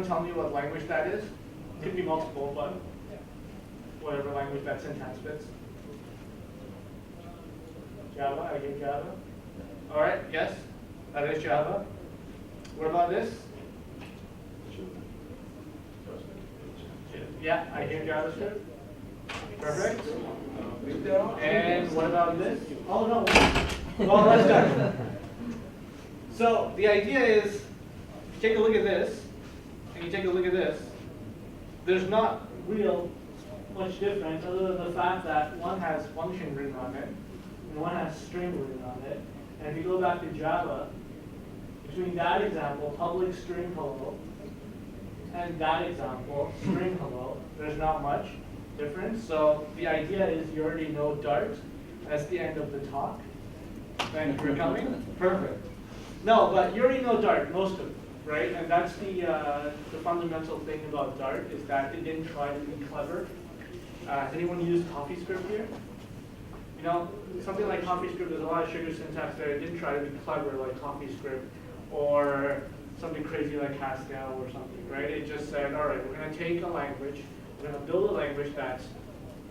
anyone tell me what language that is? Could be multiple, but whatever language that syntax fits. Java, I get Java. All right, yes, that is Java. What about this? Yeah, I hear JavaScript. Perfect. And what about this? Oh no. Well, that's done. So the idea is, take a look at this, and you take a look at this. There's not real much difference other than the fact that one has function written on it, and one has string written on it. And if you go back to Java, between that example, public string hello, and that example, string hello, there's not much difference. So the idea is you already know Dart. That's the end of the talk. Thank you for coming. Perfect. No, but you already know Dart, most of it, right? And that's the fundamental thing about Dart is that it didn't try to be clever. Has anyone used CoffeeScript here? You know, something like CoffeeScript, there's a lot of sugar syntax there. It didn't try to be clever like CoffeeScript or something crazy like Haskell or something, right? It just said, all right, we're going to take a language, we're going to build a language that's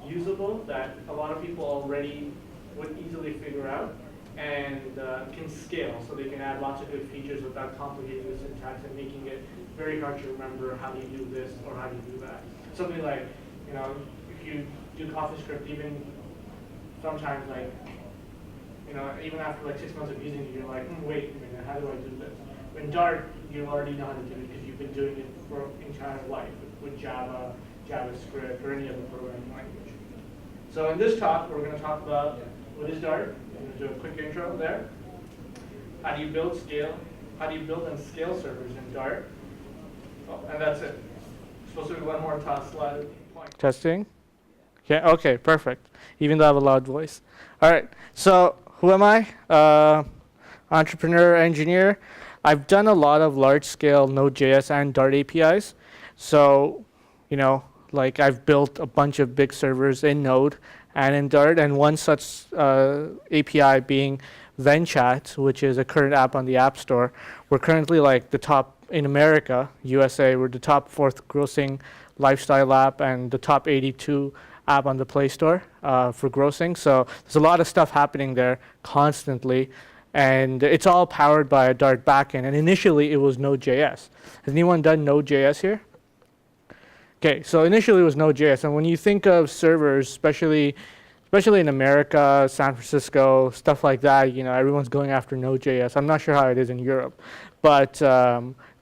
usable, that a lot of people already would easily figure out, and can scale, so they can add lots of good features without complicating the syntax and making it very hard to remember how do you do this or how do you do that. Something like, you know, if you do CoffeeScript, even sometimes like, you know, even after like 6 months of using it, you're like, wait a minute, how do I do this? In Dart, you already know how to do it because you've been doing it for entire life with Java, JavaScript, or any other programming language. So in this talk, we're going to talk about what is Dart. I'm going to do a quick intro there. How do you build scale? How do you build and scale servers in Dart? Oh, and that's it. Supposed to be one more slide. Testing. Yeah. Okay. Perfect. Even though I have a loud voice. All right. So who am I? Entrepreneur, engineer. I've done a lot of large-scale Node.js and Dart APIs. So, you know, like I've built a bunch of big servers in Node and in Dart, and one such API being VenChat, which is a current app on the App Store. We're currently like the top in America, USA. We're the top 4th grossing lifestyle app and the top 82 app on the Play Store for grossing. So there's a lot of stuff happening there constantly. And it's all powered by a Dart backend. And initially, it was Node.js. Has anyone done Node.js here? Okay, so initially it was Node.js. And when you think of servers, especially in America, San Francisco, stuff like that, you know, everyone's going after Node.js. I'm not sure how it is in Europe. But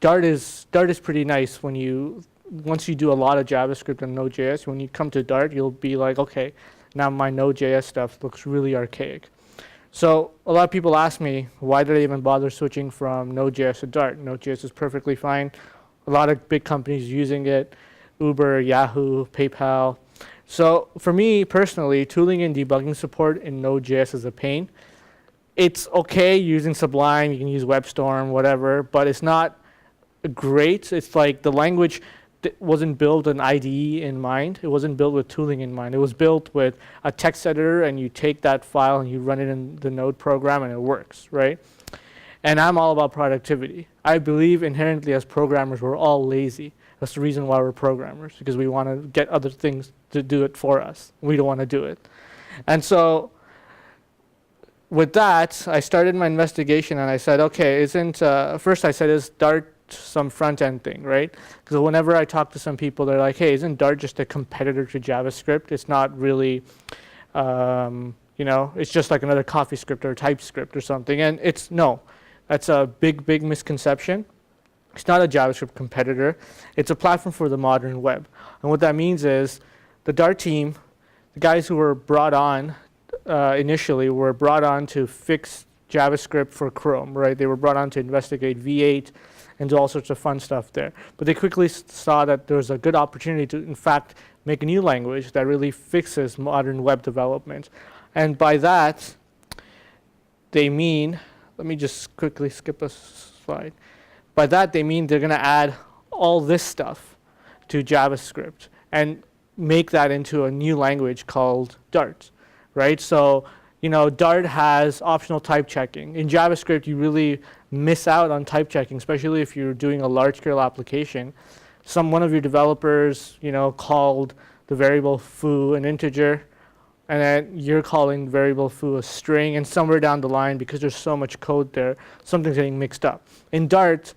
Dart is pretty nice once you do a lot of JavaScript and Node.js. When you come to Dart, you'll be like, okay, now my Node.js stuff looks really archaic. So a lot of people ask me, why did I even bother switching from Node.js to Dart? Node.js is perfectly fine. A lot of big companies using it, Uber, Yahoo, PayPal. So for me personally, tooling and debugging support in Node.js is a pain. It's okay using Sublime, you can use WebStorm, whatever, but it's not great. It's like the language wasn't built with an IDE in mind. It wasn't built with tooling in mind. It was built with a text editor, and you take that file and you run it in the Node program, and it works, right? And I'm all about productivity. I believe inherently as programmers, we're all lazy. That's the reason why we're programmers, because we want to get other things to do it for us. We don't want to do it. And so with that, I started my investigation, and I said, okay, first I said, is Dart some front-end thing, right? Because whenever I talk to some people, they're like, hey, isn't Dart just a competitor to JavaScript? It's not really, you know, it's just like another CoffeeScript or TypeScript or something. And no, that's a big misconception. It's not a JavaScript competitor. It's a platform for the modern web. And what that means is the Dart team, the guys who were brought on initially were brought on to fix JavaScript for Chrome, right? They were brought on to investigate V8 and do all sorts of fun stuff there. But they quickly saw that there was a good opportunity to, in fact, make a new language that really fixes modern web development. And by that, they mean, let me just quickly skip a slide. By that, they mean they're going to add all this stuff to JavaScript and make that into a new language called Dart, right? So, you know, Dart has optional type checking. In JavaScript, you really miss out on type checking, especially if you're doing a large-scale application. one of your developers, called the variable foo an integer, and then you're calling the variable foo a string, and somewhere down the line, because there's so much code there, something's getting mixed up. In Dart,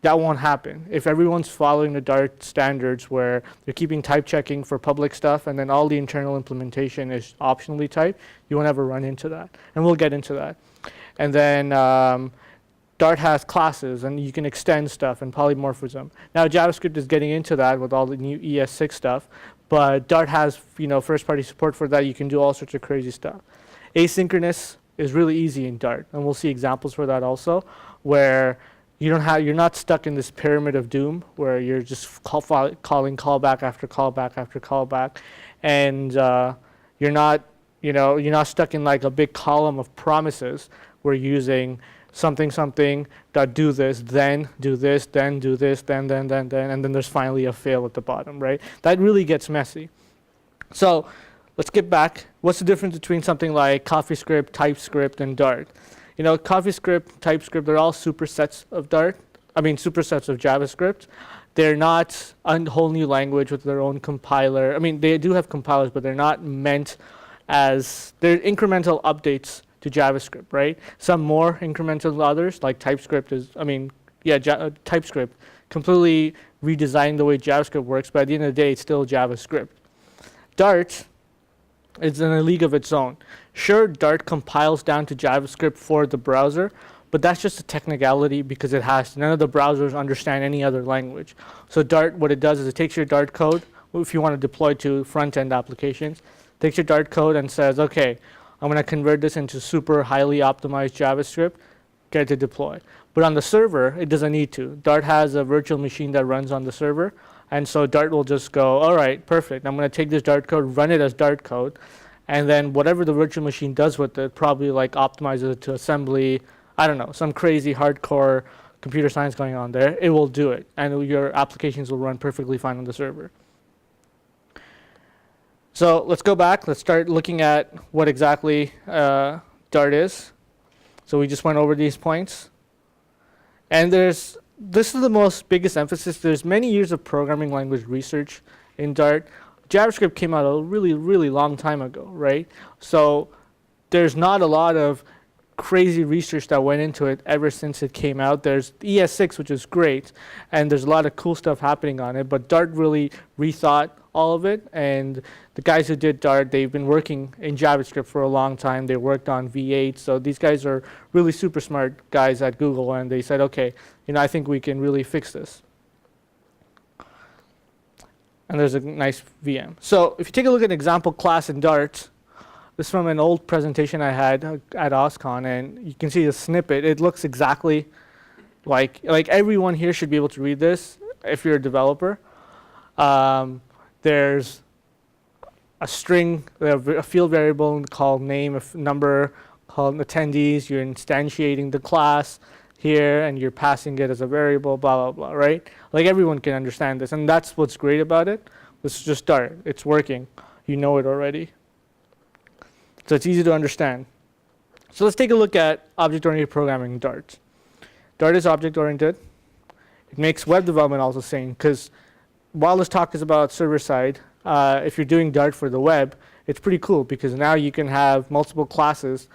that won't happen. If everyone's following the Dart standards where they're keeping type checking for public stuff and then all the internal implementation is optionally typed, you won't ever run into that. And we'll get into that. And then Dart has classes and you can extend stuff and polymorphism. Now JavaScript is getting into that with all the new ES6 stuff, but Dart has first-party support for that. You can do all sorts of crazy stuff. Asynchronous is really easy in Dart, and we'll see examples for that also, where you're not stuck in this pyramid of doom where you're just calling callback after callback after callback, and you're not stuck in like a big column of promises where you're using something that do this, then do this, then do this, then, and then there's finally a fail at the bottom, right? That really gets messy. So let's get back. What's the difference between something like CoffeeScript, TypeScript, and Dart? CoffeeScript, TypeScript, they're all supersets of Dart. Supersets of JavaScript. They're not a whole new language with their own compiler. They do have compilers, but they're not meant as, they're incremental updates to JavaScript, right? Some more incremental than others, like TypeScript is, TypeScript completely redesigned the way JavaScript works, but at the end of the day, it's still JavaScript. Dart is in a league of its own. Sure, Dart compiles down to JavaScript for the browser, but that's just a technicality because it has to. None of the browsers understand any other language. So Dart, what it does is it takes your Dart code, if you want to deploy to front-end applications, takes your Dart code and says, okay, I'm going to convert this into super highly optimized JavaScript, get it to deploy. But on the server, it doesn't need to. Dart has a virtual machine that runs on the server, and so Dart will just go, all right, perfect. I'm going to take this Dart code, run it as Dart code, and then whatever the virtual machine does with it, probably like optimizes it to assembly, I don't know, some crazy hardcore computer science going on there, it will do it. And your applications will run perfectly fine on the server. So let's go back. Let's start looking at what exactly Dart is. So we just went over these points. And this is the most biggest emphasis. There's many years of programming language research in Dart. JavaScript came out a really, really long time ago, right? So there's not a lot of crazy research that went into it ever since it came out. There's ES6, which is great, and there's a lot of cool stuff happening on it, but Dart really rethought all of it, and the guys who did Dart, they've been working in JavaScript for a long time. They worked on V8, so these guys are really super smart guys at Google, and they said, okay, I think we can really fix this. And there's a nice VM. So if you take a look at an example class in Dart, this is from an old presentation I had at OSCON, and you can see the snippet. It looks exactly like everyone here should be able to read this if you're a developer. There's a string, a field variable called name, a number called attendees. You're instantiating the class here, and you're passing it as a variable, blah, blah, blah, right? Like everyone can understand this, and that's what's great about it. This is just Dart. It's working. You know it already. So it's easy to understand. So let's take a look at object-oriented programming in Dart. Dart is object-oriented. It makes web development also sane, because while this talk is about server-side, if you're doing Dart for the web, it's pretty cool, because now you can have multiple classes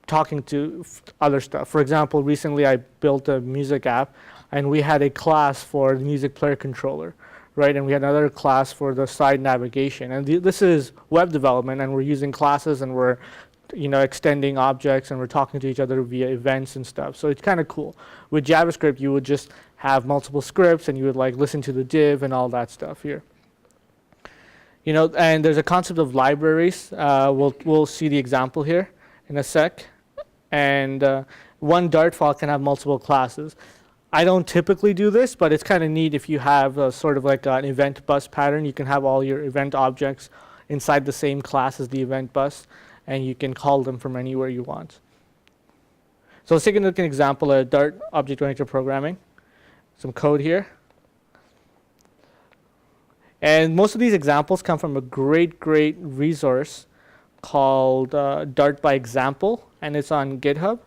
talking to other stuff. For example, recently I built a music app, and we had a class for the music player controller, right? And we had another class for the side navigation. And this is web development, and we're using classes, and we're extending objects, and we're talking to each other via events and stuff. So it's kind of cool. With JavaScript, you would just have multiple scripts, and you would listen to the div and all that stuff here. And there's a concept of libraries. We'll see the example here in a sec. And one Dart file can have multiple classes. I don't typically do this, but it's kind of neat if you have sort of like an event bus pattern. You can have all your event objects inside the same class as the event bus, and you can call them from anywhere you want. So let's take a look at an example of Dart object-oriented programming. Some code here. And most of these examples come from a great resource called Dart by Example, and it's on GitHub.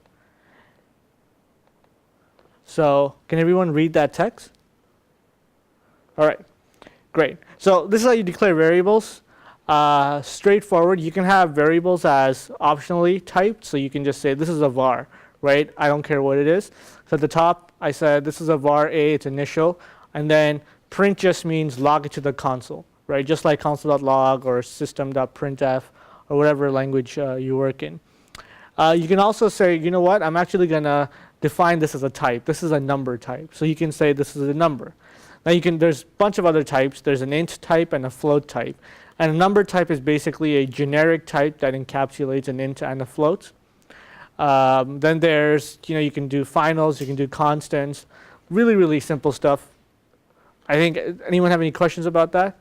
So can everyone read that text? All right, great. So this is how you declare variables. Straightforward. You can have variables as optionally typed, so you can just say this is a var, right? I don't care what it is. So at the top, I said this is a var a, it's initial, and then print just means log it to the console, right? Just like console.log or system.printf or whatever language you work in. You can also say, you know what? I'm actually gonna define this as a type. This is a number type, so you can say this is a number. Now there's a bunch of other types. There's an int type and a float type. And a number type is basically a generic type that encapsulates an int and a float. Then there's, you can do finals, you can do constants, really, really simple stuff. I think, anyone have any questions about that?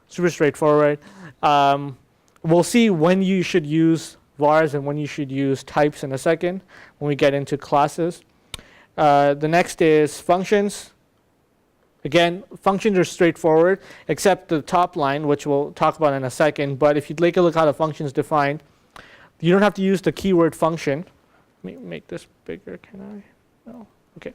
Super straightforward. We'll see when you should use vars and when you should use types in a second when we get into classes. The next is functions. Again, functions are straightforward, except the top line, which we'll talk about in a second. But if you take a look how the function is defined, you don't have to use the keyword function. Let me make this bigger, can I? No. Okay.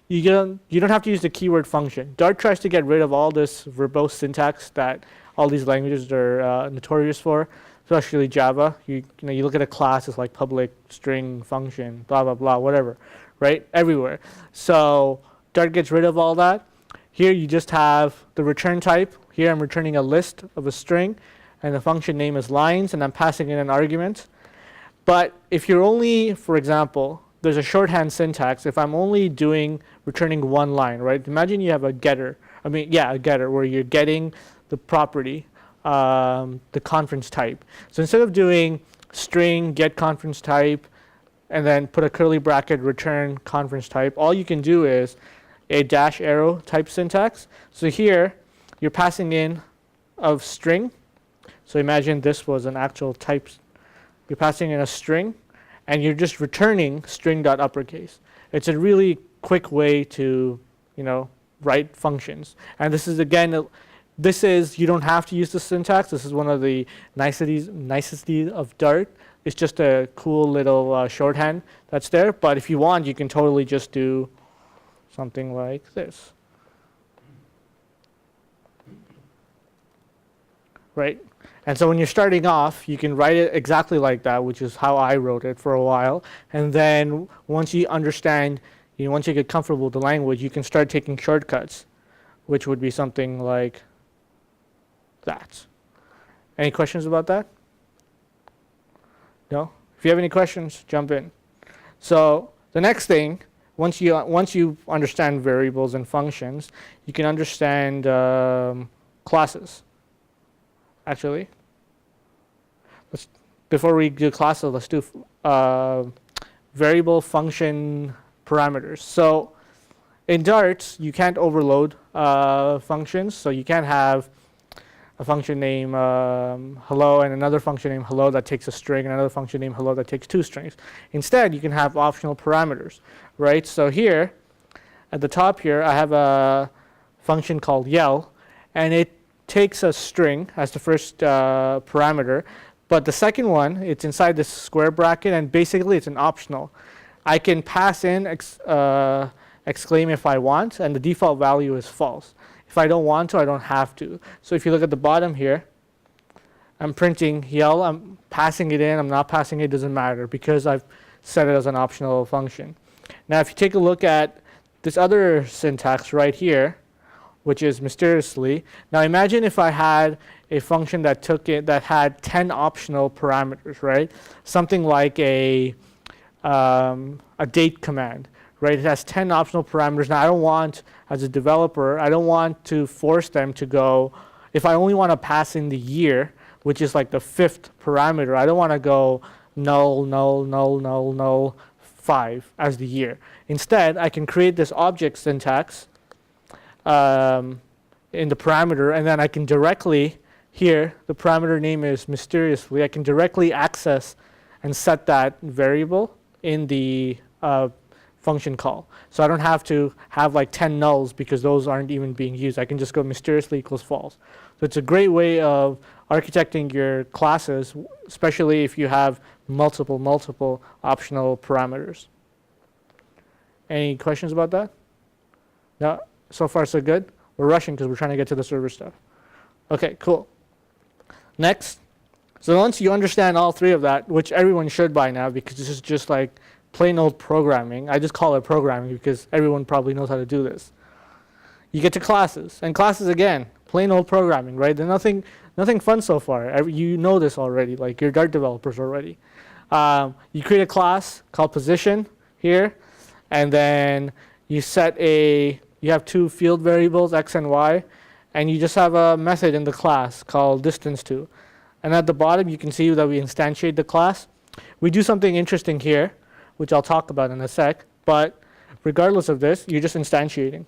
You don't have to use the keyword function. Dart tries to get rid of all this verbose syntax that all these languages are notorious for, especially Java. You look at a class, it's like public string function, blah, blah, blah, whatever, right? Everywhere. So Dart gets rid of all that. Here you just have the return type. Here I'm returning a list of a string, and the function name is lines, and I'm passing in an argument. But if you're only, for example, there's a shorthand syntax. If I'm only returning one line, right? Imagine you have a getter. A getter where you're getting the property, the conference type. So instead of doing string get conference type, and then put a curly bracket return conference type, all you can do is a dash arrow type syntax. So here you're passing in of string. So imagine this was an actual type. You're passing in a string and you're just returning string.uppercase. It's a really quick way to, write functions. And this is again, you don't have to use the syntax. This is one of the niceties of Dart. It's just a cool little shorthand that's there. But if you want, you can totally just do something like this, right? And so when you're starting off, you can write it exactly like that, which is how I wrote it for a while. And then once you understand, once you get comfortable with the language, you can start taking shortcuts, which would be something like that. Any questions about that? No? If you have any questions, jump in. So the next thing, once you understand variables and functions, you can understand classes. Actually, before we do classes, let's do variable function parameters. So in Dart, you can't overload functions. So you can't have a function name hello and another function name hello that takes a string and another function name hello that takes two strings. Instead, you can have optional parameters, right? So here, at the top here, I have a function called yell, and it takes a string as the first parameter, but the second one, it's inside this square bracket, and basically it's an optional. I can pass in exclaim if I want, and the default value is false. If I don't want to, I don't have to. So if you look at the bottom here, I'm printing yell, I'm passing it in, I'm not passing it, doesn't matter because I've set it as an optional function. Now if you take a look at this other syntax right here, which is mysteriously, now imagine if I had a function that had 10 optional parameters, right? Something like a date command. Right, it has 10 optional parameters. Now I don't want, as a developer, I don't want to force them to go, if I only want to pass in the year, which is like the 5th parameter, I don't want to go null, null, null, null, null, 5 as the year. Instead, I can create this object syntax in the parameter, and then I can directly, here, the parameter name is mysteriously, I can directly access and set that variable in the function call. So I don't have to have like 10 nulls because those aren't even being used. I can just go mysteriously equals false. So it's a great way of architecting your classes, especially if you have multiple optional parameters. Any questions about that? No? So far so good? We're rushing because we're trying to get to the server stuff. Okay, cool. Next. So once you understand all three of that, which everyone should by now because this is just like plain old programming. I just call it programming because everyone probably knows how to do this. You get to classes. And classes, again, plain old programming, right? There's nothing fun so far. You know this already, like you're Dart developers already. You create a class called position here, and then you you have two field variables, x and y, and you just have a method in the class called distance2. And at the bottom, you can see that we instantiate the class. We do something interesting here, which I'll talk about in a sec, but regardless of this, you're just instantiating,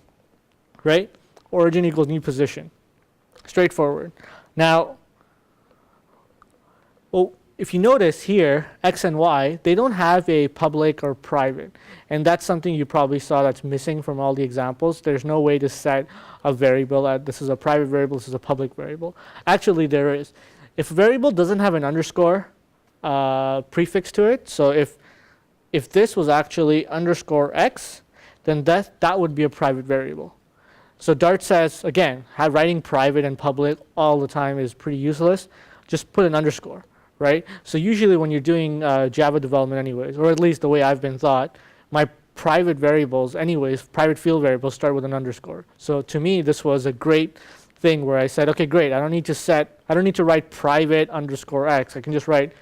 right? Origin equals new position. Straightforward. Now, well, if you notice here, x and y, they don't have a public or private. And that's something you probably saw that's missing from all the examples. There's no way to set a variable. This is a private variable, this is a public variable. Actually, there is. If a variable doesn't have an underscore prefix to it, so if this was actually underscore x, then that would be a private variable. So Dart says, again, writing private and public all the time is pretty useless. Just put an underscore, right? So usually when you're doing Java development anyways, or at least the way I've been taught, my private variables anyways, private field variables start with an underscore. So to me, this was a great thing where I said, okay, great, I don't need to write private underscore x. I can just write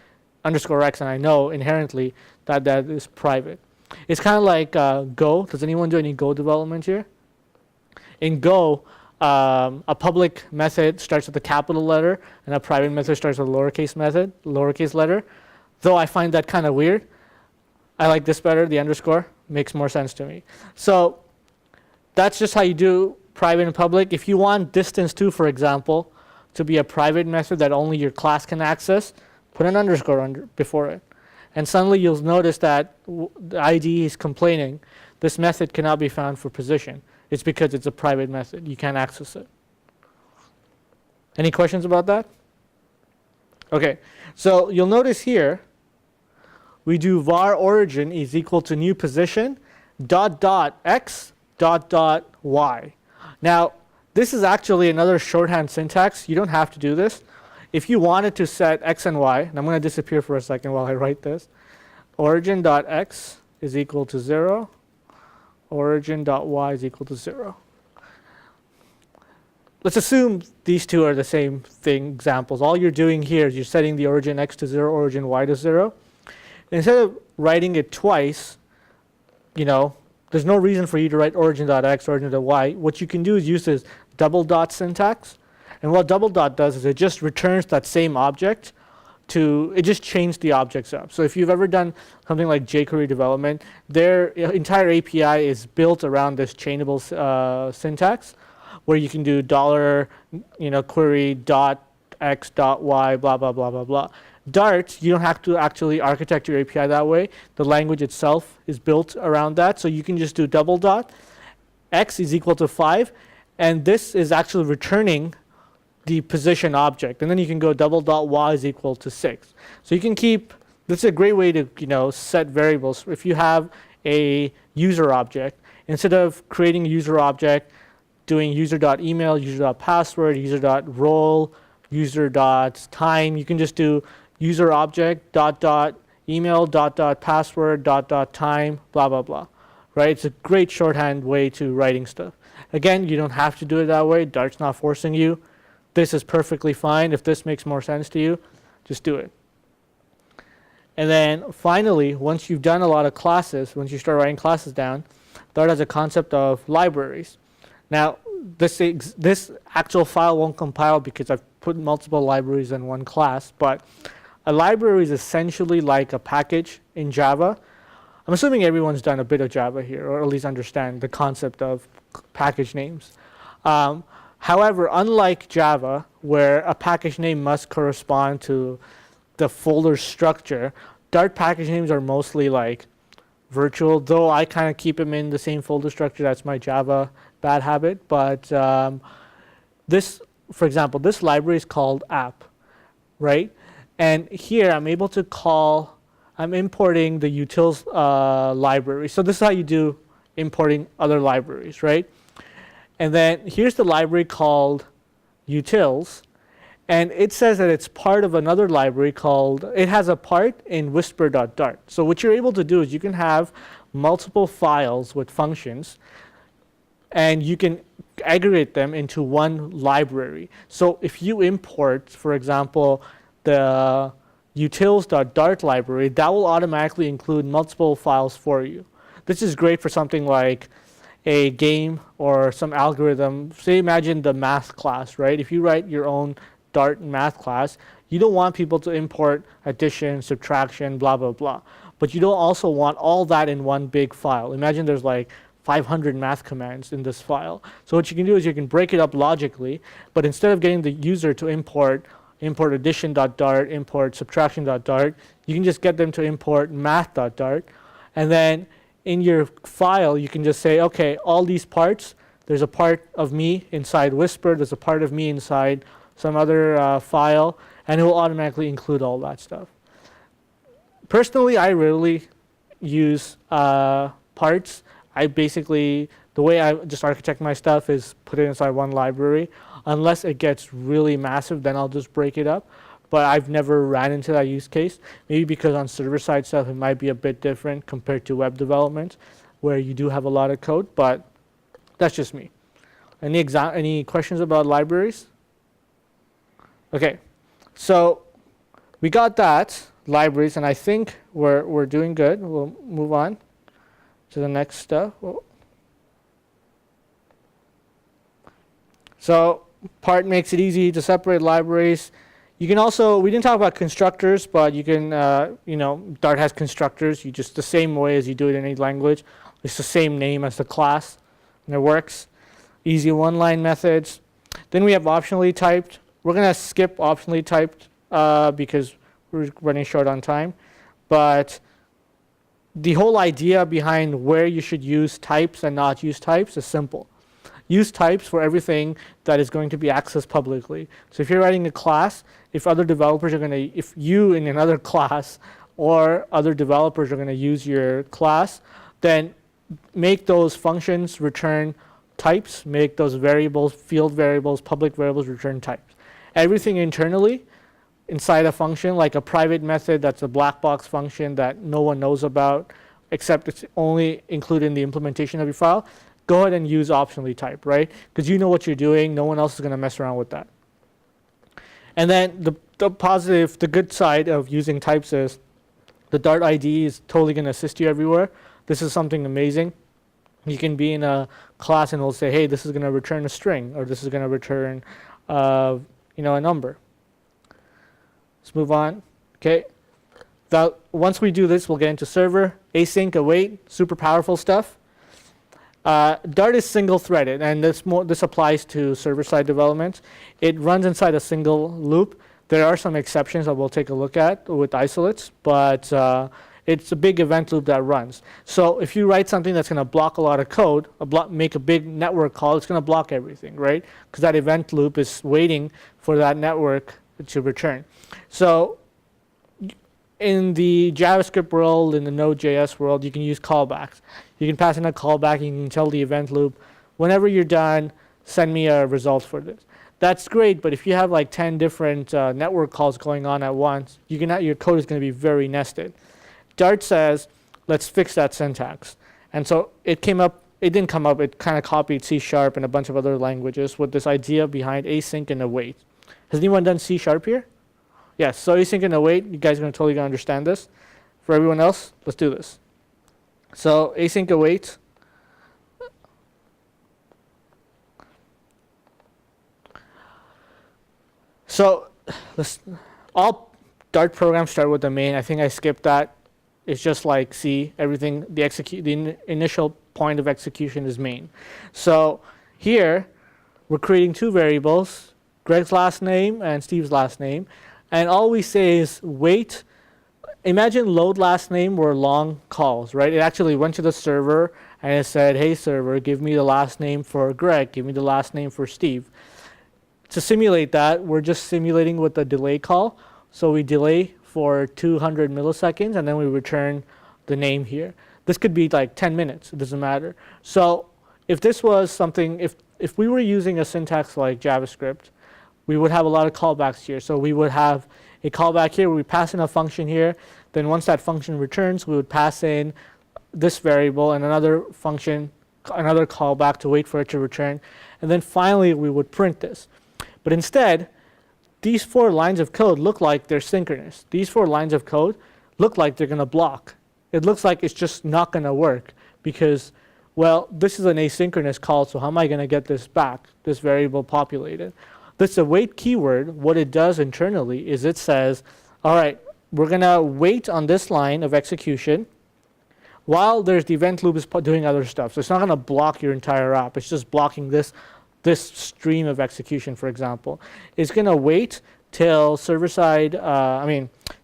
underscore x, and I know inherently that is private. It's kind of like Go. Does anyone do any Go development here? In Go, a public method starts with a capital letter, and a private method starts with a lowercase letter. Though I find that kind of weird. I like this better, the underscore. Makes more sense to me. So that's just how you do private and public. If you want distance2, for example, to be a private method that only your class can access, put an underscore before it. And suddenly you'll notice that the IDE is complaining this method cannot be found for position. It's because it's a private method. You can't access it. Any questions about that? Okay, so you'll notice here, we do var origin is equal to new position dot x dot y. Now, this is actually another shorthand syntax. You don't have to do this. If you wanted to set x and y, and I'm going to disappear for a second while I write this, origin.x is equal to 0, origin.y is equal to 0. Let's assume these two are the same thing examples. All you're doing here is you're setting the origin x to 0, origin y to 0. Instead of writing it twice, there's no reason for you to write origin.x, origin.y. What you can do is use this double dot syntax. And what double dot does is it just returns that same object it just changed the objects up. So if you've ever done something like jQuery development, their entire API is built around this chainable syntax, where you can do $query dot x dot y blah blah blah blah blah. Dart, you don't have to actually architect your API that way. The language itself is built around that, so you can just do double dot x is equal to 5, and this is actually returning the position object, and then you can go double dot y is equal to 6. So you can keep. This is a great way to set variables. If you have a user object, instead of creating a user object, doing user.email, user.password, user.role, user.time, you can just do user object dot email dot password dot time blah blah blah, right? It's a great shorthand way to writing stuff. Again, you don't have to do it that way. Dart's not forcing you. This is perfectly fine. If this makes more sense to you, just do it. And then finally, once you've done a lot of classes, once you start writing classes down, Dart has a concept of libraries. Now, this actual file won't compile because I've put multiple libraries in one class, but a library is essentially like a package in Java. I'm assuming everyone's done a bit of Java here, or at least understand the concept of package names. However, unlike Java, where a package name must correspond to the folder structure, Dart package names are mostly like virtual, though I kind of keep them in the same folder structure. That's my Java bad habit. But this, for example, this library is called app, right? And here I'm able to I'm importing the utils library. So this is how you do importing other libraries, right? And then here's the library called Utils. And it says that it's part of another library called, it has a part in whisper.dart. So what you're able to do is you can have multiple files with functions, and you can aggregate them into one library. So if you import, for example, the utils.dart library, that will automatically include multiple files for you. This is great for something like a game or some algorithm. Say imagine the math class, right? If you write your own Dart math class, you don't want people to import addition, subtraction, blah, blah, blah. But you don't also want all that in one big file. Imagine there's like 500 math commands in this file. So what you can do is you can break it up logically, but instead of getting the user to import addition.dart, import subtraction.dart, you can just get them to import math.dart. And then in your file, you can just say, okay, all these parts, there's a part of me inside Whisper, there's a part of me inside some other file, and it will automatically include all that stuff. Personally, I rarely use parts. I basically, the way I just architect my stuff is put it inside one library. Unless it gets really massive, then I'll just break it up. But I've never ran into that use case. Maybe because on server-side stuff, it might be a bit different compared to web development, where you do have a lot of code, but that's just me. Any questions about libraries? Okay, so we got that, libraries, and I think we're doing good. We'll move on to the next stuff. So part makes it easy to separate libraries. You can also, we didn't talk about constructors, but you can, Dart has constructors. You just the same way as you do it in any language. It's the same name as the class, and it works. Easy one-line methods. Then we have optionally typed. We're going to skip optionally typed because we're running short on time. But the whole idea behind where you should use types and not use types is simple. Use types for everything that is going to be accessed publicly. So if you're writing a class, if other developers are going to, if you in another class or other developers are going to use your class, then make those functions return types, make those variables, field variables, public variables return types. Everything internally inside a function, like a private method that's a black box function that no one knows about, except it's only included in the implementation of your file, go ahead and use optionally type, right? Because you know what you're doing. No one else is going to mess around with that. And then the positive, the good side of using types is the Dart IDE is totally going to assist you everywhere. This is something amazing. You can be in a class and it'll say, hey, this is going to return a string, or this is going to return a number. Let's move on. Okay. Once we do this, we'll get into server. Async Await, super powerful stuff. Dart is single-threaded, and this applies to server-side development. It runs inside a single loop. There are some exceptions that we'll take a look at with isolates, but it's a big event loop that runs. So if you write something that's going to block a lot of code, make a big network call, it's going to block everything, right? Because that event loop is waiting for that network to return. So in the JavaScript world, in the Node.js world, you can use callbacks. You can pass in a callback, you can tell the event loop, whenever you're done, send me a result for this. That's great, but if you have like 10 different network calls going on at once, your code is going to be very nested. Dart says, let's fix that syntax. And so it didn't come up, it kind of copied C# and a bunch of other languages with this idea behind async and await. Has anyone done C# here? Yes, so async and await, you guys are totally going to understand this. For everyone else, let's do this. So async await. So all Dart programs start with the main. I think I skipped that. It's just like C, everything, the initial point of execution is main. So here, we're creating two variables, Greg's last name and Steve's last name. And all we say is wait. Imagine load last name were long calls, right? It actually went to the server and it said, hey server, give me the last name for Greg, give me the last name for Steve. To simulate that, we're just simulating with the delay call. So we delay for 200 milliseconds and then we return the name here. This could be like 10 minutes, it doesn't matter. So if this was something, if if we were using a syntax like JavaScript, we would have a lot of callbacks here. So we would have a callback here where we pass in a function here. Then once that function returns, we would pass in this variable and another function, another callback to wait for it to return. And then finally, we would print this. But instead, these 4 lines of code look like they're synchronous. These 4 lines of code look like they're going to block. It looks like it's just not going to work because, well, this is an asynchronous call, so how am I going to get this back, this variable populated? This await keyword, what it does internally is it says, all right, we're going to wait on this line of execution while there's the event loop is doing other stuff. So it's not going to block your entire app. It's just blocking this stream of execution, for example. It's going to wait till server-side,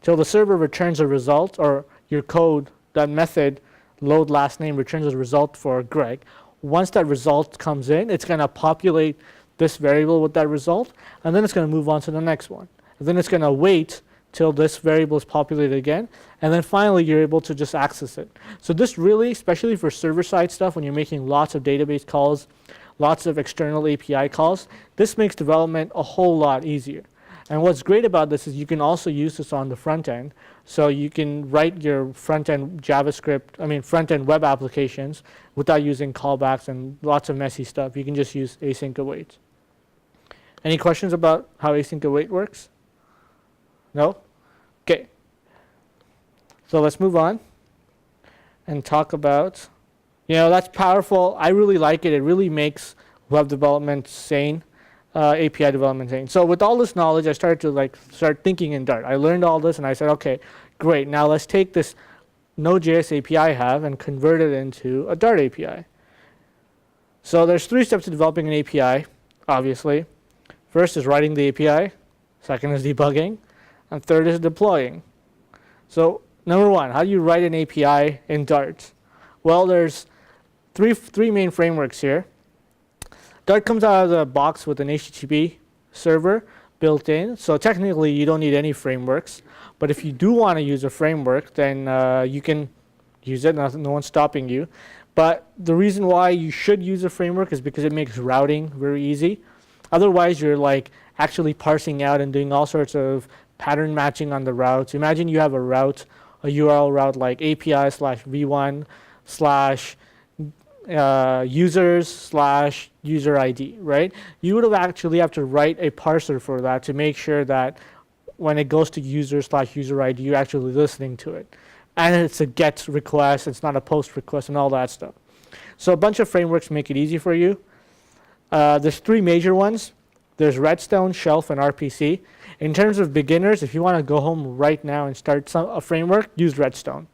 till the server returns a result, or your code, that method, load last name, returns a result for Greg. Once that result comes in, it's going to populate this variable with that result, and then it's going to move on to the next one. And then it's going to wait till this variable is populated again, and then finally you're able to just access it. So this really, especially for server-side stuff, when you're making lots of database calls, lots of external API calls, this makes development a whole lot easier. And what's great about this is you can also use this on the front end. So you can write your front-end JavaScript, front-end web applications without using callbacks and lots of messy stuff. You can just use Async Await. Any questions about how Async Await works? No? Okay. So let's move on and talk about, that's powerful. I really like it. It really makes web development sane, API development sane. So with all this knowledge, I started to start thinking in Dart. I learned all this and I said, okay, great. Now let's take this Node.js API I have and convert it into a Dart API. So there's 3 steps to developing an API, obviously. First is writing the API. Second is debugging. And third is deploying. So number 1, how do you write an API in Dart? Well, there's three main frameworks here. Dart comes out of the box with an HTTP server built in. So technically, you don't need any frameworks. But if you do want to use a framework, then you can use it. No one's stopping you. But the reason why you should use a framework is because it makes routing very easy. Otherwise, you're actually parsing out and doing all sorts of pattern matching on the routes. Imagine you have a route, a URL route like API/v1/users/user ID, right? You would actually have to write a parser for that to make sure that when it goes to user/user ID, you're actually listening to it. And it's a GET request, it's not a POST request and all that stuff. So a bunch of frameworks make it easy for you. There's 3 major ones. There's Redstone, Shelf, and RPC. In terms of beginners, if you want to go home right now and start a framework, use Redstone.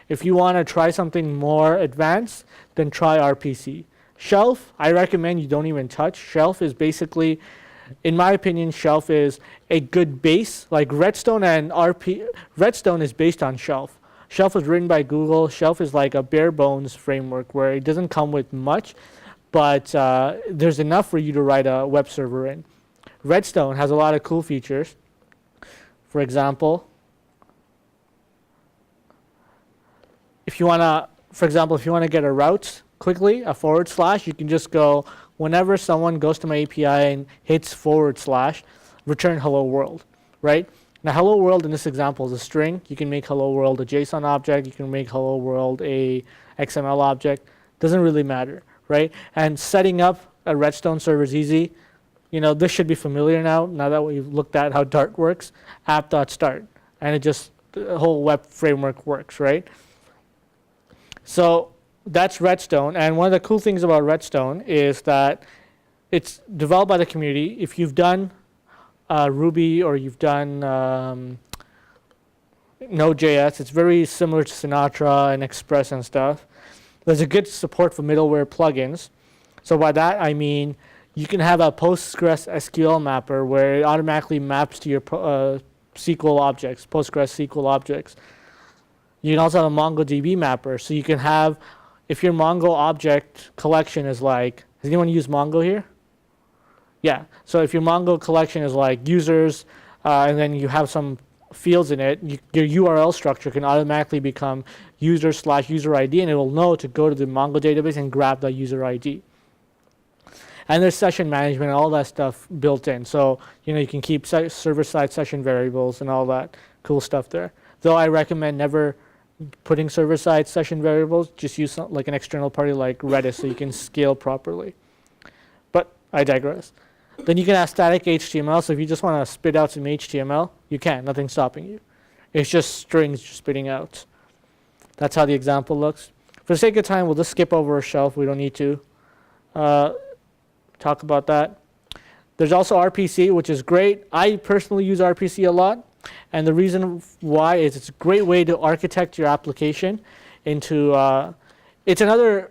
If you want to try something more advanced, then try RPC. Shelf, I recommend you don't even touch. Shelf is basically, in my opinion, Shelf is a good base. Like Redstone and Redstone is based on Shelf. Shelf was written by Google. Shelf is like a bare bones framework where it doesn't come with much, but there's enough for you to write a web server in. Redstone has a lot of cool features. For example, if you want to get a route quickly, a /, you can just go, whenever someone goes to my API and hits /, return hello world, right? Now hello world in this example is a string. You can make hello world a JSON object. You can make hello world a XML object. Doesn't really matter, right? And setting up a Redstone server is easy. This should be familiar now that we've looked at how Dart works. App.start, and the whole web framework works, right? So that's Redstone, and one of the cool things about Redstone is that it's developed by the community. If you've done Ruby or you've done Node.js, it's very similar to Sinatra and Express and stuff. There's a good support for middleware plugins. So by that I mean you can have a Postgres SQL mapper where it automatically maps to your SQL objects, Postgres SQL objects. You can also have a MongoDB mapper. So you can have, if your Mongo object collection is has anyone used Mongo here? Yeah. So if your Mongo collection is users, and then you have some fields in it, your URL structure can automatically become user/user ID, and it will know to go to the Mongo database and grab that user ID. And there's session management and all that stuff built in. So, you can keep server-side session variables and all that cool stuff there. Though I recommend never putting server-side session variables, just use like an external party like Redis so you can scale properly. But I digress. Then you can have static HTML. So if you just want to spit out some HTML, you can. Nothing's stopping you. It's just strings you're spitting out. That's how the example looks. For the sake of time, we'll just skip over a shelf. We don't need to talk about that. There's also RPC, which is great. I personally use RPC a lot. And the reason why is it's a great way to architect your application into, it's another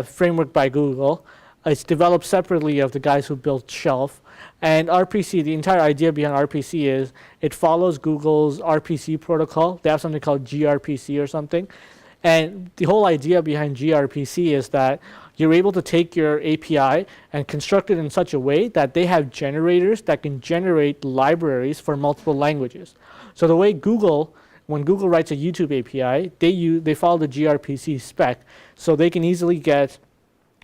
framework by Google. It's developed separately of the guys who built Shelf. And RPC, the entire idea behind RPC is it follows Google's RPC protocol. They have something called gRPC or something. And the whole idea behind gRPC is that you're able to take your API and construct it in such a way that they have generators that can generate libraries for multiple languages. So the way when Google writes a YouTube API, they follow the gRPC spec. So they can easily get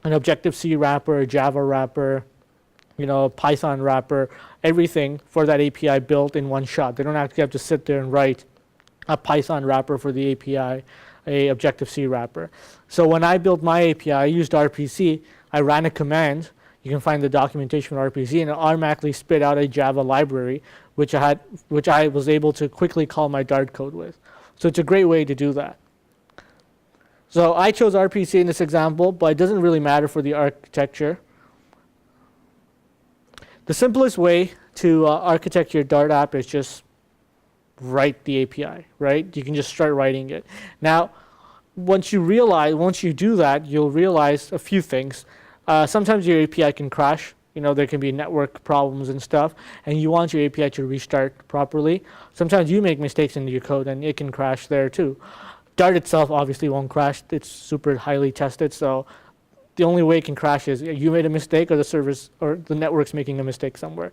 an Objective-C wrapper, a Java wrapper, Python wrapper, everything for that API built in one shot. They don't actually have to sit there and write a Python wrapper for the API, a Objective-C wrapper. So when I built my API, I used RPC. I ran a command. You can find the documentation for RPC, and it automatically spit out a Java library, which I was able to quickly call my Dart code with. So it's a great way to do that. So I chose RPC in this example, but it doesn't really matter for the architecture. The simplest way to architect your Dart app is just write the API, right? You can just start writing it. Now, once you do that, you'll realize a few things. Sometimes your API can crash. There can be network problems and stuff, and you want your API to restart properly. Sometimes you make mistakes in your code, and it can crash there too. Dart itself obviously won't crash. It's super highly tested, so the only way it can crash is you made a mistake or the service or the network's making a mistake somewhere.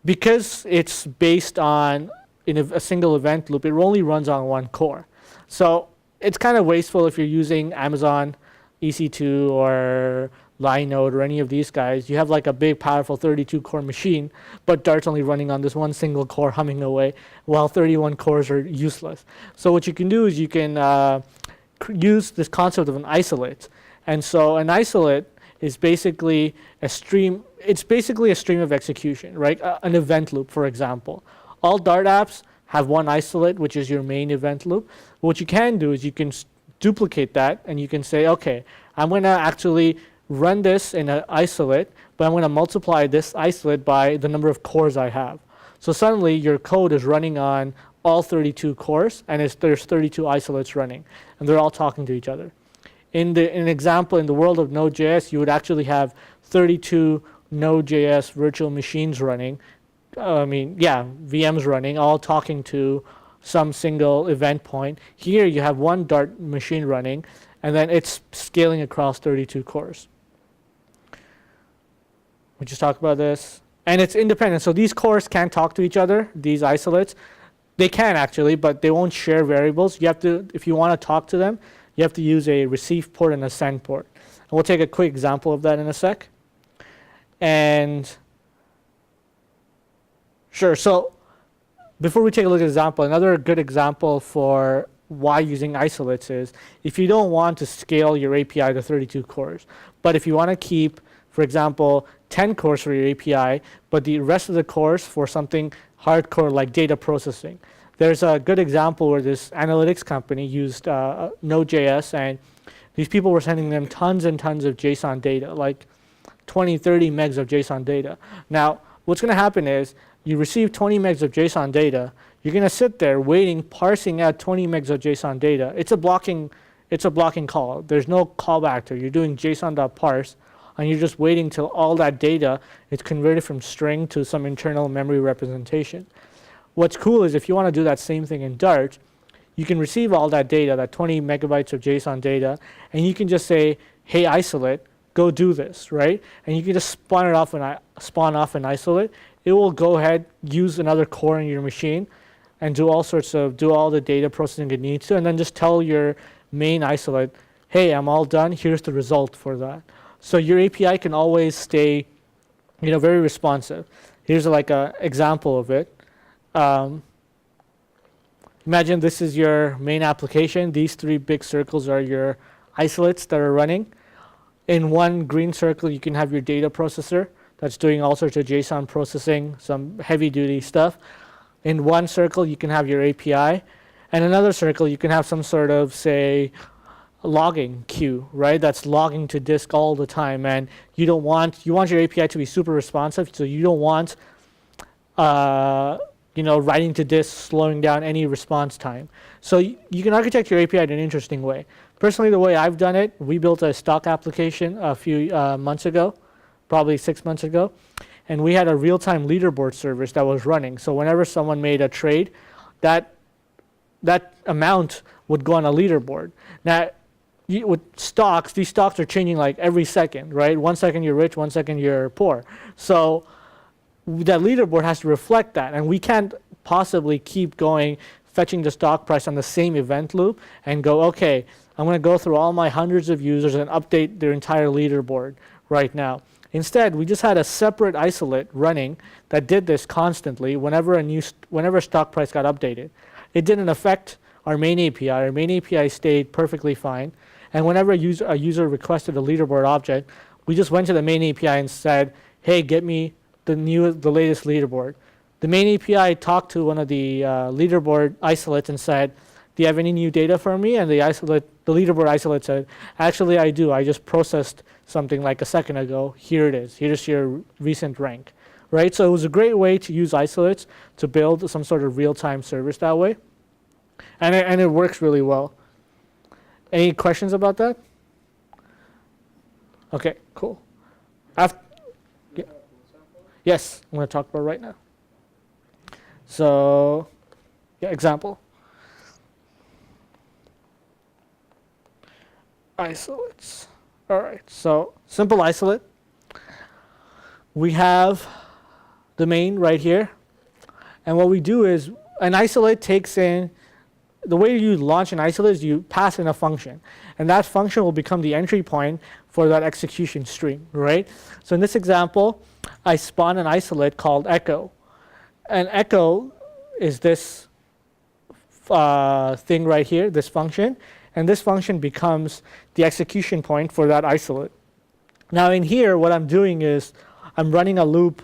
Because it's based on a single event loop, it only runs on one core. So it's kind of wasteful if you're using Amazon EC2 or Linode or any of these guys. You have like a big, powerful 32-core machine, but Dart's only running on this one single core humming away, while 31 cores are useless. So what you can do is you can use this concept of an isolate. And so an isolate is basically a stream. It's basically a stream of execution, right? An event loop, for example. All Dart apps have one isolate, which is your main event loop. What you can do is you can duplicate that, and you can say, okay, I'm going to actually run this in an isolate, but I'm going to multiply this isolate by the number of cores I have. So suddenly your code is running on all 32 cores, and there's 32 isolates running, and they're all talking to each other. In an example, in the world of Node.js, you would actually have 32 Node.js virtual machines running. VMs running, all talking to some single event point. Here you have one Dart machine running, and then it's scaling across 32 cores. We just talked about this. And it's independent. So these cores can't talk to each other, these isolates. They can actually, but they won't share variables. You have to, if you want to talk to them, you have to use a receive port and a send port. And we'll take a quick example of that in a sec. And sure, so before we take a look at an example, another good example for why using isolates is if you don't want to scale your API to 32 cores, but if you want to keep, for example, 10 cores for your API, but the rest of the cores for something hardcore like data processing. There's a good example where this analytics company used Node.js, and these people were sending them tons and tons of JSON data, like 20, 30 megs of JSON data. Now, what's going to happen is you receive 20 megs of JSON data. You're going to sit there waiting, parsing out 20 megs of JSON data. It's a blocking call. There's no callback to it. You're doing JSON.parse, and you're just waiting till all that data is converted from string to some internal memory representation. What's cool is if you want to do that same thing in Dart, you can receive all that data, that 20 megabytes of JSON data, and you can just say, hey, isolate, go do this, right? And you can just spawn off an isolate. It will go ahead, use another core in your machine, and do all the data processing it needs to, and then just tell your main isolate, hey, I'm all done, here's the result for that. So your API can always stay, very responsive. Here's like an example of it. Imagine this is your main application. These 3 big circles are your isolates that are running. In one green circle, you can have your data processor that's doing all sorts of JSON processing, some heavy duty stuff. In one circle, you can have your API. And another circle, you can have some sort of, say, logging queue, right? That's logging to disk all the time. And you want your API to be super responsive. So you don't want, writing to disk slowing down any response time. So you can architect your API in an interesting way. Personally, the way I've done it, we built a stock application a few months ago, probably 6 months ago. And we had a real-time leaderboard service that was running. So whenever someone made a trade, that amount would go on a leaderboard. Now, with stocks, these stocks are changing like every second, right? 1 second you're rich, 1 second you're poor. So that leaderboard has to reflect that. And we can't possibly keep going, fetching the stock price on the same event loop and go, okay, I'm going to go through all my hundreds of users and update their entire leaderboard right now. Instead, we just had a separate isolate running that did this constantly whenever stock price got updated. It didn't affect our main API. Our main API stayed perfectly fine. And whenever a user requested a leaderboard object, we just went to the main API and said, hey, get me the latest leaderboard. The main API talked to one of the leaderboard isolates and said, do you have any new data for me? And the leaderboard isolate said, actually I do. I just processed something like a second ago. Here it is. Here's your recent rank. Right? So it was a great way to use isolates to build some sort of real-time service that way. And it works really well. Any questions about that? Okay, cool. Yes, I'm going to talk about it right now. So, example. Isolates. All right, so simple isolate. We have the main right here. And what we do is an isolate takes in, the way you launch an isolate is you pass in a function. And that function will become the entry point for that execution stream, right? So in this example, I spawn an isolate called echo. And echo is this thing right here, this function. And this function becomes the execution point for that isolate. Now in here, what I'm doing is I'm running a loop.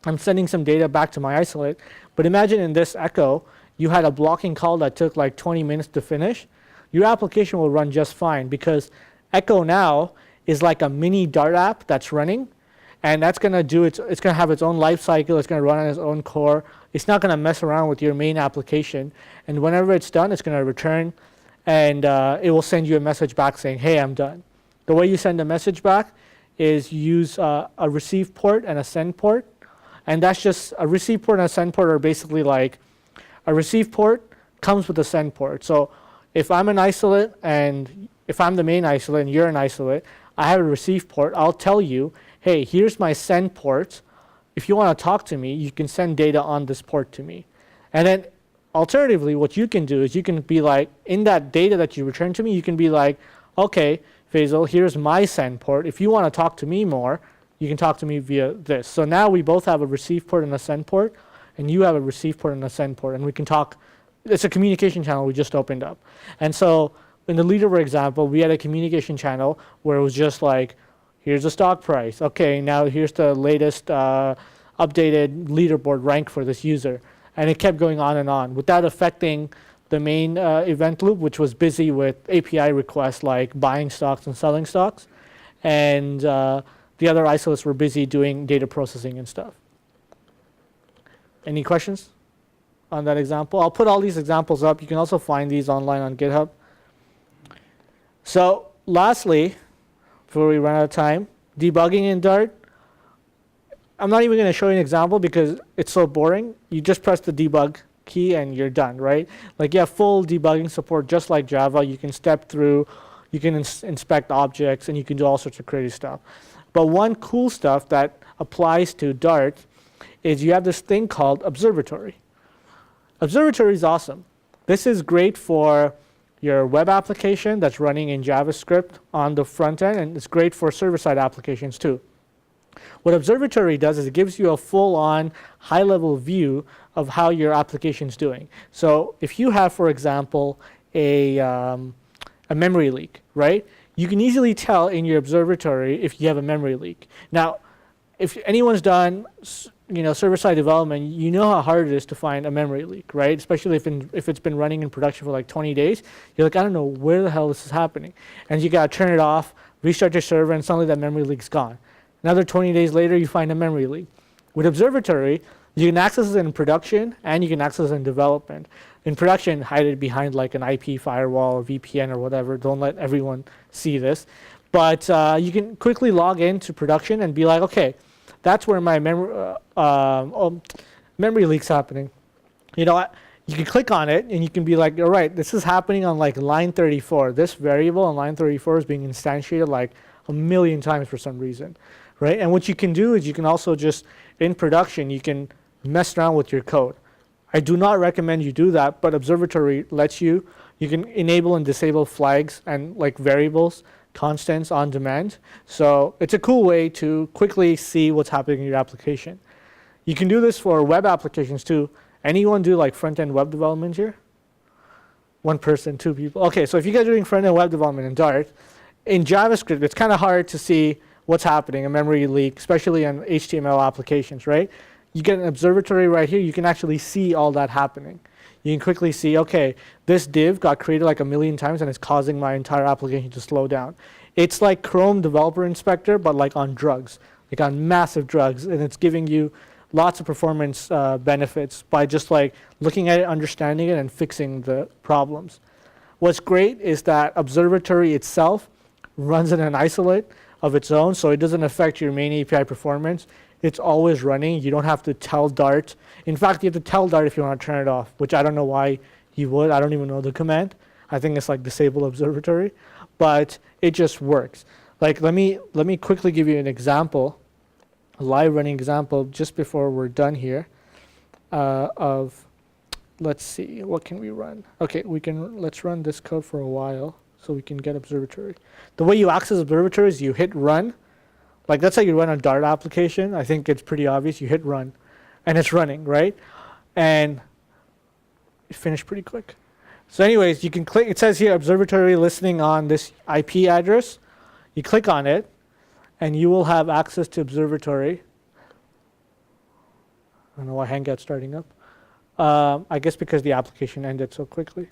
I'm sending some data back to my isolate. But imagine in this echo, you had a blocking call that took like 20 minutes to finish. Your application will run just fine because echo now is like a mini Dart app that's running. And that's going to do it's going to have its own life cycle. It's going to run on its own core. It's not going to mess around with your main application. And whenever it's done, it's going to return. And it will send you a message back saying, hey, I'm done. The way you send a message back is you use a receive port and a send port. And that's just a receive port and a send port are basically like a receive port comes with a send port. So if I'm an isolate and if I'm the main isolate and you're an isolate, I have a receive port. I'll tell you, hey, here's my send port. If you want to talk to me, you can send data on this port to me. And then alternatively, what you can do is you can be like, in that data that you return to me, you can be like, okay, Faisal, here's my send port. If you want to talk to me more, you can talk to me via this. So now we both have a receive port and a send port, and you have a receive port and a send port, and we can talk. It's a communication channel we just opened up. And so in the leaderboard example, we had a communication channel where it was just like, here's the stock price. Okay, now here's the latest updated leaderboard rank for this user. And it kept going on without affecting the main event loop, which was busy with API requests like buying stocks and selling stocks. And the other isolates were busy doing data processing and stuff. Any questions on that example? I'll put all these examples up. You can also find these online on GitHub. So lastly, before we run out of time, debugging in Dart. I'm not even going to show you an example because it's so boring. You just press the debug key and you're done, right? Like you have full debugging support just like Java. You can step through, you can inspect objects, and you can do all sorts of crazy stuff. But one cool stuff that applies to Dart is you have this thing called observatory. Observatory is awesome. This is great for your web application that's running in JavaScript on the front end, and it's great for server-side applications too. What Observatory does is it gives you a full-on, high-level view of how your application's doing. So if you have, for example, a memory leak, right? You can easily tell in your Observatory if you have a memory leak. Now, if anyone's done server-side development, you know how hard it is to find a memory leak, right? Especially if it's been running in production for like 20 days. You're like, I don't know where the hell this is happening. And you got to turn it off, restart your server, and suddenly that memory leak's gone. Another 20 days later, you find a memory leak. With Observatory, you can access it in production, and you can access it in development. In production, hide it behind like an IP firewall or VPN or whatever. Don't let everyone see this. But you can quickly log into production and be like, okay, that's where my memory leak's happening. You can click on it, and you can be like, all right, this is happening on like line 34. This variable on line 34 is being instantiated like a million times for some reason. Right? And what you can do is you can also just, in production, you can mess around with your code. I do not recommend you do that, but Observatory lets you. You can enable and disable flags and like variables, constants on demand. So it's a cool way to quickly see what's happening in your application. You can do this for web applications too. Anyone do like front-end web development here? One person, two people. Okay, so if you guys are doing front-end web development in Dart, in JavaScript, it's kind of hard to see what's happening, a memory leak, especially in HTML applications, right? You get an Observatory right here, you can actually see all that happening. You can quickly see, okay, this div got created like a million times and it's causing my entire application to slow down. It's like Chrome Developer Inspector, but like on drugs, like on massive drugs, and it's giving you lots of performance benefits by just like looking at it, understanding it, and fixing the problems. What's great is that Observatory itself runs in an isolate of its own, so it doesn't affect your main API performance. It's always running. You don't have to tell Dart. In fact, you have to tell Dart if you want to turn it off, which I don't know why you would. I don't even know the command. I think it's like disable Observatory, but it just works. Like let me quickly give you an example, a live running example, just before we're done here, of, let's see, what can we run? Okay, let's run this code for a while so we can get Observatory. The way you access Observatory is you hit run. Like that's how you run a Dart application. I think it's pretty obvious. You hit run, and it's running, right? And it finished pretty quick. So anyways, you can click, it says here Observatory listening on this IP address. You click on it, and you will have access to Observatory. I don't know why Hangout's starting up. I guess because the application ended so quickly.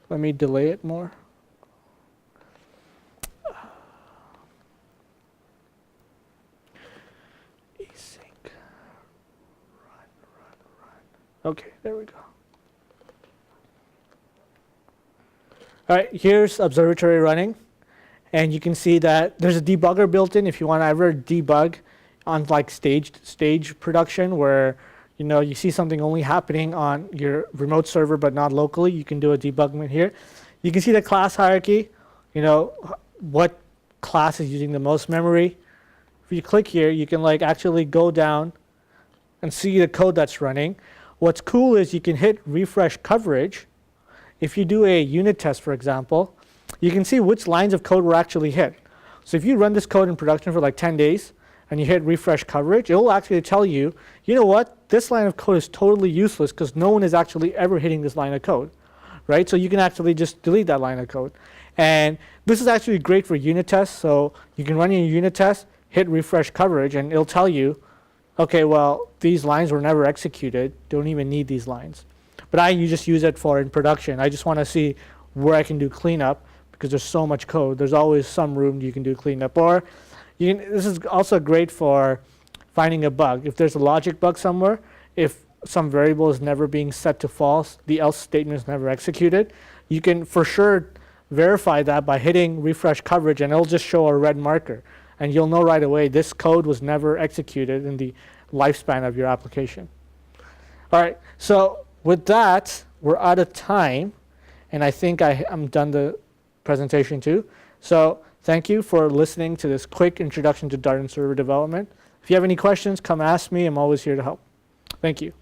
Let me delay it more. Async. Run. Okay, there we go. All right, here's Observatory running. And you can see that there's a debugger built in if you want to ever debug on like stage production where you see something only happening on your remote server but not locally. You can do a debugment here. You can see the class hierarchy, what class is using the most memory. If you click here, you can like actually go down and see the code that's running. What's cool is you can hit refresh coverage. If you do a unit test, for example, you can see which lines of code were actually hit. So if you run this code in production for like 10 days and you hit refresh coverage, it will actually tell you, you know what, this line of code is totally useless because no one is actually ever hitting this line of code, right? So you can actually just delete that line of code. And this is actually great for unit tests. So you can run your unit test, hit refresh coverage, and it'll tell you, okay, well, these lines were never executed. Don't even need these lines. But you just use it for in production. I just want to see where I can do cleanup because there's so much code. There's always some room you can do cleanup. Or this is also great for finding a bug. If there's a logic bug somewhere, if some variable is never being set to false, the else statement is never executed, you can for sure verify that by hitting refresh coverage, and it'll just show a red marker. And you'll know right away this code was never executed in the lifespan of your application. All right, so with that, we're out of time. And I think I'm done the presentation too. So thank you for listening to this quick introduction to Dart and server development. If you have any questions, come ask me. I'm always here to help. Thank you.